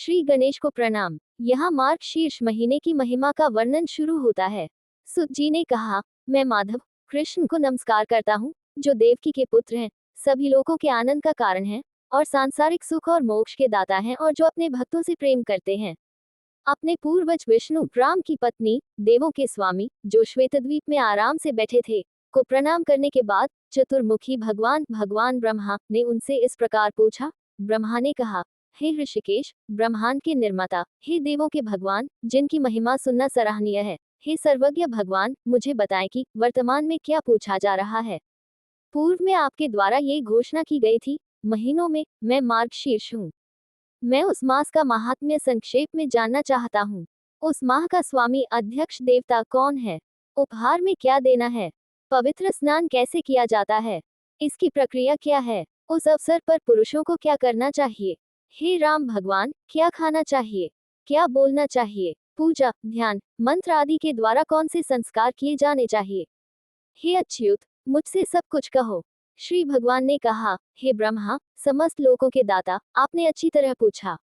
श्री गणेश को प्रणाम। यहाँ मार्गशीर्ष महीने की महिमा का वर्णन शुरू होता है। सुत जी ने कहा, मैं माधव कृष्ण को नमस्कार करता हूँ, जो देवकी के पुत्र हैं, सभी लोगों के आनंद का कारण हैं, और सांसारिक सुख और मोक्ष के दाता हैं, और जो अपने भक्तों से प्रेम करते हैं। अपने पूर्वज विष्णु राम की पत्नी, देवों के स्वामी, जो श्वेतद्वीप में आराम से बैठे थे, को प्रणाम करने के बाद चतुर्मुखी भगवान ब्रह्मा ने उनसे इस प्रकार पूछा। ब्रह्मा ने कहा, हे ऋषिकेश, ब्रह्मांड के निर्माता, हे देवों के भगवान, जिनकी महिमा सुनना सराहनीय है, हे सर्वज्ञ भगवान, मुझे बताएं कि वर्तमान में क्या पूछा जा रहा है। पूर्व में आपके द्वारा ये घोषणा की गई थी, महीनों में मैं मार्गशीर्ष हूँ। मैं उस मास का महात्म्य संक्षेप में जानना चाहता हूँ। उस माह का स्वामी अध्यक्ष देवता कौन है? उपहार में क्या देना है? पवित्र स्नान कैसे किया जाता है? इसकी प्रक्रिया क्या है? उस अवसर पर पुरुषों को क्या करना चाहिए? हे राम भगवान, क्या खाना चाहिए? क्या बोलना चाहिए? पूजा, ध्यान, मंत्र आदि के द्वारा कौन से संस्कार किए जाने चाहिए? हे अच्युत, मुझसे सब कुछ कहो। श्री भगवान ने कहा, हे ब्रह्मा, समस्त लोकों के दाता, आपने अच्छी तरह पूछा।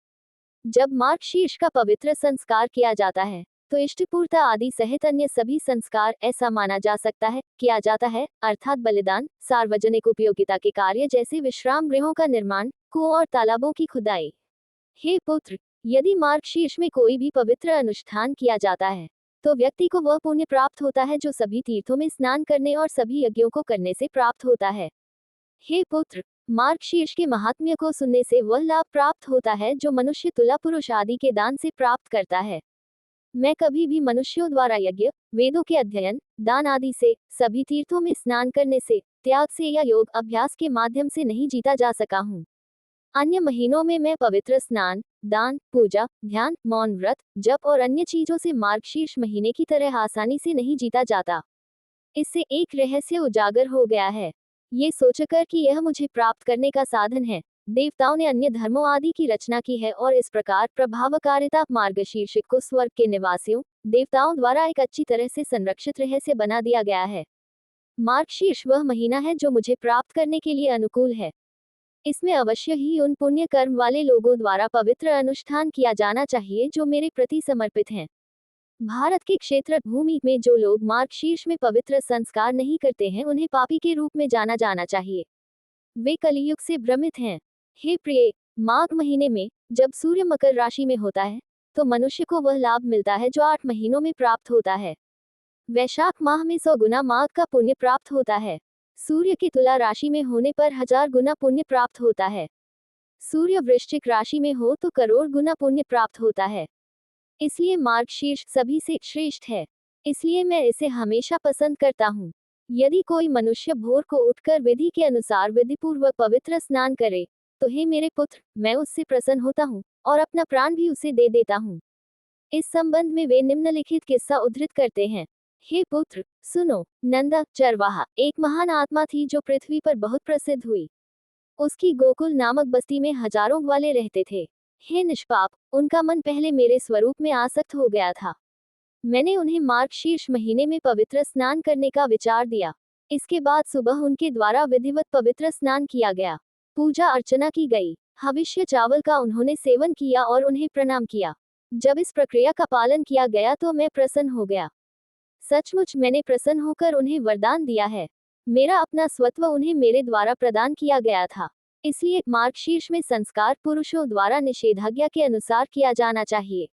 जब मार्गशीर्ष का पवित्र संस्कार किया जाता है, तो इष्टपूर्ता आदि सहित अन्य सभी संस्कार ऐसा माना जा सकता है किया जाता है, अर्थात बलिदान, सार्वजनिक उपयोगिता के कार्य जैसे विश्राम गृहों का निर्माण, कुओं और तालाबों की खुदाई। हे पुत्र, यदि मार्गशीर्ष में कोई भी पवित्र अनुष्ठान किया जाता है, तो व्यक्ति को वह पुण्य प्राप्त होता है जो सभी तीर्थों में स्नान करने और सभी यज्ञों को करने से प्राप्त होता है। हे पुत्र, मार्गशीर्ष के महात्म्य को सुनने से वह लाभ प्राप्त होता है जो मनुष्य तुला पुरुष आदि के दान से प्राप्त करता है। मैं कभी भी मनुष्यों द्वारा यज्ञ, वेदों के अध्ययन, दान आदि से, सभी तीर्थों में स्नान करने से, त्याग से या योग अभ्यास के माध्यम से नहीं जीता जा सका हूँ। अन्य महीनों में मैं पवित्र स्नान, दान, पूजा, ध्यान, मौन व्रत, जप और अन्य चीजों से मार्गशीर्ष महीने की तरह आसानी से नहीं जीता जाता। इससे एक रहस्य उजागर हो गया है। ये सोचकर कि यह मुझे प्राप्त करने का साधन है, देवताओं ने अन्य धर्मों आदि की रचना की है और इस प्रकार प्रभावकारिता मार्गशीर्ष को स्वर्ग के निवासियों, देवताओं द्वारा एक अच्छी तरह से संरक्षित रहस्य बना दिया गया है। मार्गशीर्ष वह महीना है जो मुझे प्राप्त करने के लिए अनुकूल है। इसमें अवश्य ही उन पुण्य कर्म वाले लोगों द्वारा पवित्र अनुष्ठान किया जाना चाहिए जो मेरे प्रति समर्पित हैं। भारत के क्षेत्र भूमि में जो लोग मार्गशीर्ष में पवित्र संस्कार नहीं करते हैं, उन्हें पापी के रूप में जाना जाना चाहिए। वे कलियुग से भ्रमित हैं। हे प्रिय, माघ महीने में जब सूर्य मकर राशि में होता है, तो मनुष्य को वह लाभ मिलता है जो 8 महीनों में प्राप्त होता है। वैशाख माह में 100 गुना माघ का पुण्य प्राप्त होता है। सूर्य की तुला राशि में होने पर 1000 गुना पुण्य प्राप्त होता है। सूर्य वृश्चिक राशि में हो तो करोड़ गुना पुण्य प्राप्त होता है। इसलिए मार्गशीर्ष सभी से श्रेष्ठ है। इसलिए मैं इसे हमेशा पसंद करता हूँ। यदि कोई मनुष्य भोर को उठकर विधि के अनुसार विधिपूर्वक पवित्र स्नान करे, तो हे मेरे पुत्र, मैं उससे प्रसन्न होता हूँ और अपना प्राण भी उसे दे देता हूँ। इस संबंध में वे निम्नलिखित किस्सा उद्धृत करते हैं। हे पुत्र, सुनो। नंदा चरवाहा एक महान आत्मा थी जो पृथ्वी पर बहुत प्रसिद्ध हुई। उसकी गोकुल नामक बस्ती में हजारों ग्वाले रहते थे। हे निष्पाप, उनका मन पहले मेरे स्वरूप में आसक्त हो गया था। मैंने उन्हें मार्गशीर्ष महीने में पवित्र स्नान करने का विचार दिया। इसके बाद सुबह उनके द्वारा विधिवत पवित्र स्नान किया गया, पूजा अर्चना की गई, हविष्य चावल का उन्होंने सेवन किया और उन्हें प्रणाम किया। जब इस प्रक्रिया का पालन किया गया तो मैं प्रसन्न हो गया। सचमुच मैंने प्रसन्न होकर उन्हें वरदान दिया है। मेरा अपना स्वत्व उन्हें मेरे द्वारा प्रदान किया गया था। इसलिए मार्गशीर्ष में संस्कार पुरुषों द्वारा निषेधाज्ञा के अनुसार किया जाना चाहिए।